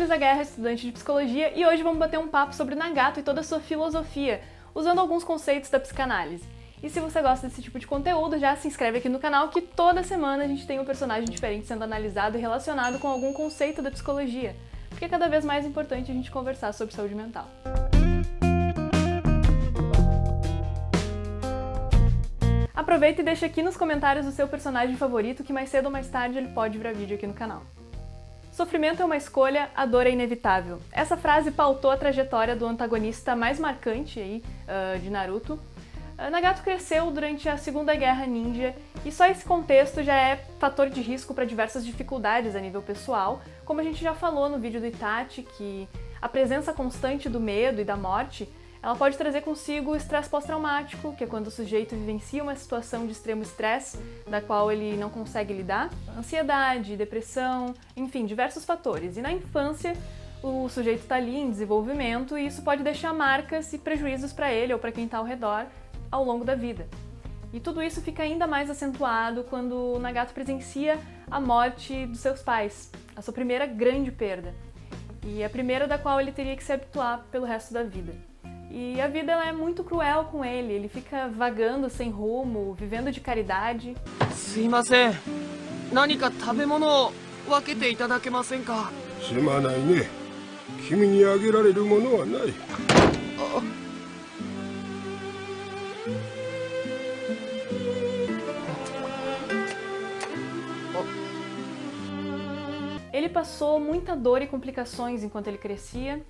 Elisa Guerra, estudante de psicologia, e hoje vamos bater um papo sobre Nagato e toda a sua filosofia, usando alguns conceitos da psicanálise. E se você gosta desse tipo de conteúdo, já se inscreve aqui no canal que toda semana a gente tem um personagem diferente sendo analisado e relacionado com algum conceito da psicologia, porque é cada vez mais importante a gente conversar sobre saúde mental. Aproveita e deixa aqui nos comentários o seu personagem favorito, que mais cedo ou mais tarde ele pode virar vídeo aqui no canal. Sofrimento é uma escolha, a dor é inevitável. Essa frase pautou a trajetória do antagonista mais marcante aí, de Naruto. Nagato cresceu durante a Segunda Guerra Ninja e só esse contexto já é fator de risco para diversas dificuldades a nível pessoal, como a gente já falou no vídeo do Itachi, que a presença constante do medo e da morte ela pode trazer consigo o estresse pós-traumático, que é quando o sujeito vivencia uma situação de extremo estresse, da qual ele não consegue lidar, ansiedade, depressão, enfim, diversos fatores. E na infância, o sujeito está ali em desenvolvimento e isso pode deixar marcas e prejuízos para ele ou para quem está ao redor ao longo da vida. E tudo isso fica ainda mais acentuado quando o Nagato presencia a morte dos seus pais, a sua primeira grande perda, e a primeira da qual ele teria que se habituar pelo resto da vida. E a vida ela é muito cruel com ele fica vagando sem rumo, vivendo de caridade. Sumimasen, nanika tabemono o wakete itadakemasen ka? Shimanai ne. Kimi ni agerareru mono wa nai. Ele passou muita dor e complicações enquanto ele crescia,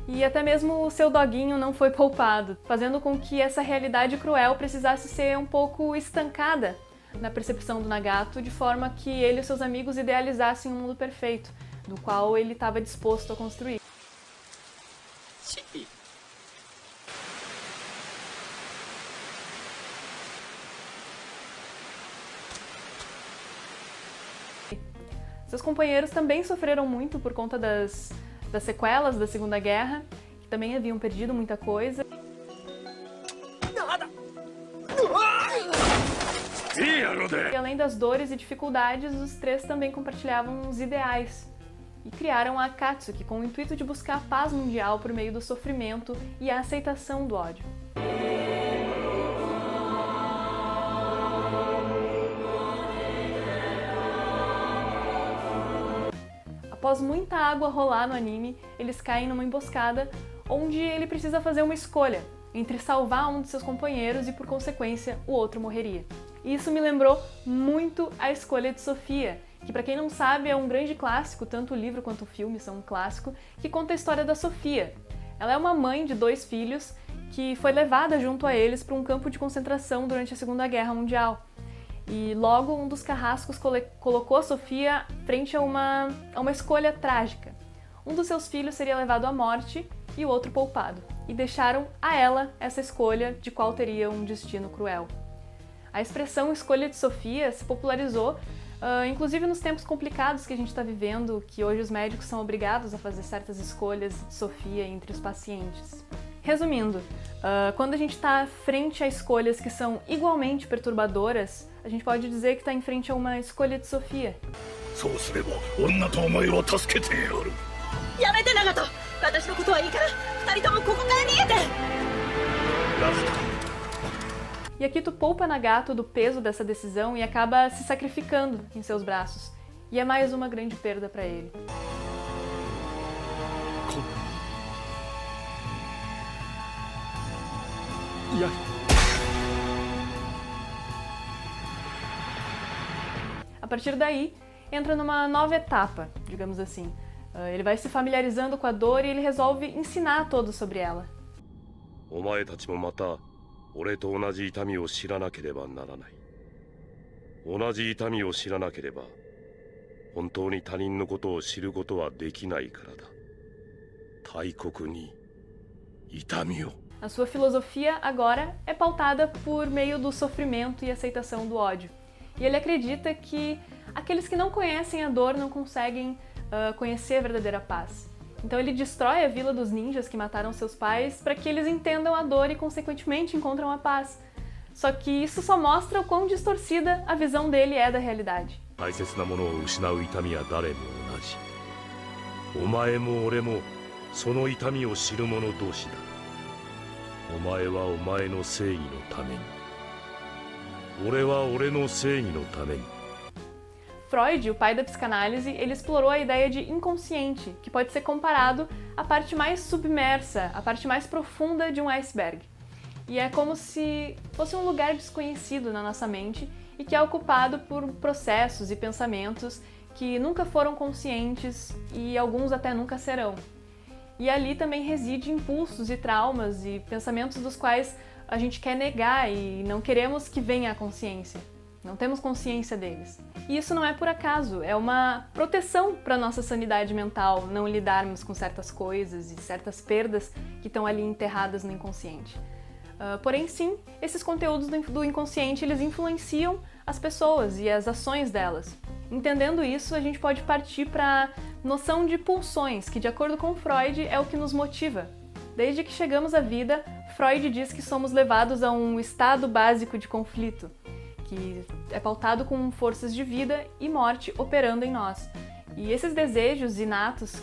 e até mesmo o seu doguinho não foi poupado, fazendo com que essa realidade cruel precisasse ser um pouco estancada na percepção do Nagato, de forma que ele e seus amigos idealizassem um mundo perfeito, do qual ele estava disposto a construir. Seus companheiros também sofreram muito por conta das sequelas da Segunda Guerra, que também haviam perdido muita coisa. E além das dores e dificuldades, os três também compartilhavam os ideais e criaram a Akatsuki com o intuito de buscar a paz mundial por meio do sofrimento e a aceitação do ódio. Após muita água rolar no anime, eles caem numa emboscada onde ele precisa fazer uma escolha entre salvar um de seus companheiros e, por consequência, o outro morreria. E isso me lembrou muito A Escolha de Sofia, que, para quem não sabe, é um grande clássico, tanto o livro quanto o filme são um clássico, que conta a história da Sofia. Ela é uma mãe de 2 filhos que foi levada junto a eles para um campo de concentração durante a Segunda Guerra Mundial. E logo um dos carrascos colocou a Sofia frente a uma escolha trágica. Um dos seus filhos seria levado à morte e o outro poupado. E deixaram a ela essa escolha de qual teria um destino cruel. A expressão escolha de Sofia se popularizou, inclusive nos tempos complicados que a gente está vivendo, que hoje os médicos são obrigados a fazer certas escolhas de Sofia entre os pacientes. Resumindo, quando a gente está frente a escolhas que são igualmente perturbadoras, a gente pode dizer que está em frente a uma escolha de Sofia. E Akito poupa Nagato do peso dessa decisão e acaba se sacrificando em seus braços. E é mais uma grande perda para ele. A partir daí, entra numa nova etapa, digamos assim. Ele vai se familiarizando com a dor e ele resolve ensinar a todos sobre ela. A sua filosofia agora é pautada por meio do sofrimento e aceitação do ódio. E ele acredita que aqueles que não conhecem a dor não conseguem conhecer a verdadeira paz. Então ele destrói a vila dos ninjas que mataram seus pais para que eles entendam a dor e, consequentemente, encontram a paz. Só que isso só mostra o quão distorcida a visão dele é da realidade. お前も俺もその痛みを知る者同士だ。お前はお前の正義のために、俺は俺の正義のために。Freud, o pai da psicanálise, ele explorou a ideia de inconsciente, que pode ser comparado à parte mais submersa, à parte mais profunda de um iceberg. E é como se fosse um lugar desconhecido na nossa mente e que é ocupado por processos e pensamentos que nunca foram conscientes e alguns até nunca serão. E ali também reside impulsos e traumas e pensamentos dos quais a gente quer negar e não queremos que venha à consciência. Não temos consciência deles. E isso não é por acaso, é uma proteção para a nossa sanidade mental não lidarmos com certas coisas e certas perdas que estão ali enterradas no inconsciente. Porém, sim, esses conteúdos do inconsciente, eles influenciam as pessoas e as ações delas. Entendendo isso, a gente pode partir para a noção de pulsões, que de acordo com Freud é o que nos motiva. Desde que chegamos à vida, Freud diz que somos levados a um estado básico de conflito, que é pautado com forças de vida e morte operando em nós. E esses desejos inatos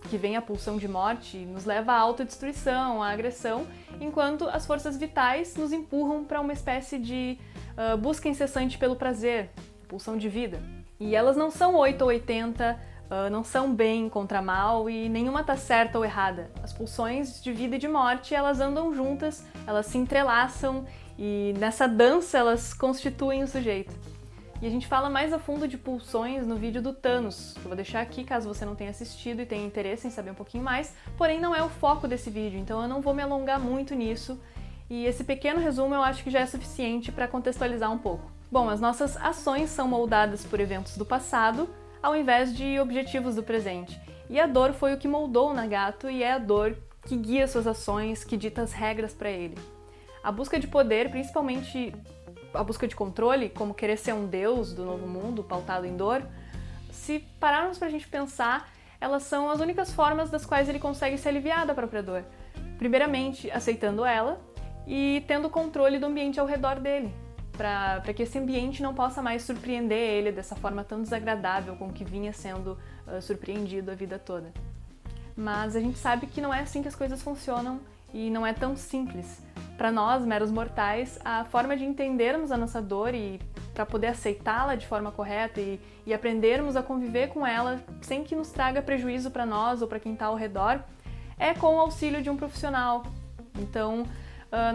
que vem a pulsão de morte nos leva à autodestruição, à agressão, enquanto as forças vitais nos empurram para uma espécie de busca incessante pelo prazer, pulsão de vida. E elas não são 8 ou 80, não são bem contra mal e nenhuma está certa ou errada. As pulsões de vida e de morte, elas andam juntas, elas se entrelaçam e nessa dança elas constituem o sujeito. E a gente fala mais a fundo de pulsões no vídeo do Thanos, que eu vou deixar aqui caso você não tenha assistido e tenha interesse em saber um pouquinho mais, porém não é o foco desse vídeo, então eu não vou me alongar muito nisso, e esse pequeno resumo eu acho que já é suficiente para contextualizar um pouco. Bom, as nossas ações são moldadas por eventos do passado, ao invés de objetivos do presente, e a dor foi o que moldou o Nagato e é a dor que guia suas ações, que dita as regras para ele. A busca de poder, principalmente a busca de controle, como querer ser um deus do novo mundo, pautado em dor, se pararmos pra gente pensar, elas são as únicas formas das quais ele consegue se aliviar da própria dor. Primeiramente, aceitando ela e tendo controle do ambiente ao redor dele, para que esse ambiente não possa mais surpreender ele dessa forma tão desagradável com que vinha sendo surpreendido a vida toda. Mas a gente sabe que não é assim que as coisas funcionam e não é tão simples. Para nós, meros mortais, a forma de entendermos a nossa dor e para poder aceitá-la de forma correta e aprendermos a conviver com ela sem que nos traga prejuízo para nós ou para quem está ao redor, é com o auxílio de um profissional. Então,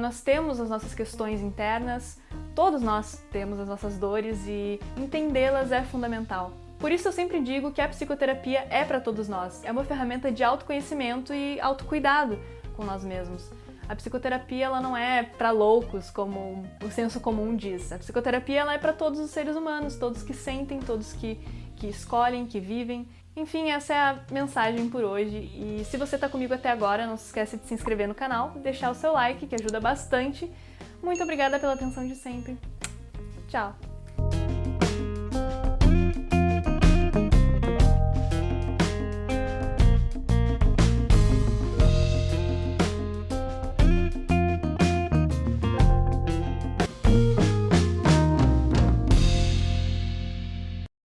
nós temos as nossas questões internas, todos nós temos as nossas dores e entendê-las é fundamental. Por isso eu sempre digo que a psicoterapia é para todos nós. É uma ferramenta de autoconhecimento e autocuidado com nós mesmos. A psicoterapia ela não é para loucos, como o senso comum diz. A psicoterapia ela é para todos os seres humanos, todos que sentem, todos que escolhem, que vivem. Enfim, essa é a mensagem por hoje. E se você está comigo até agora, não se esquece de se inscrever no canal, deixar o seu like, que ajuda bastante. Muito obrigada pela atenção de sempre. Tchau!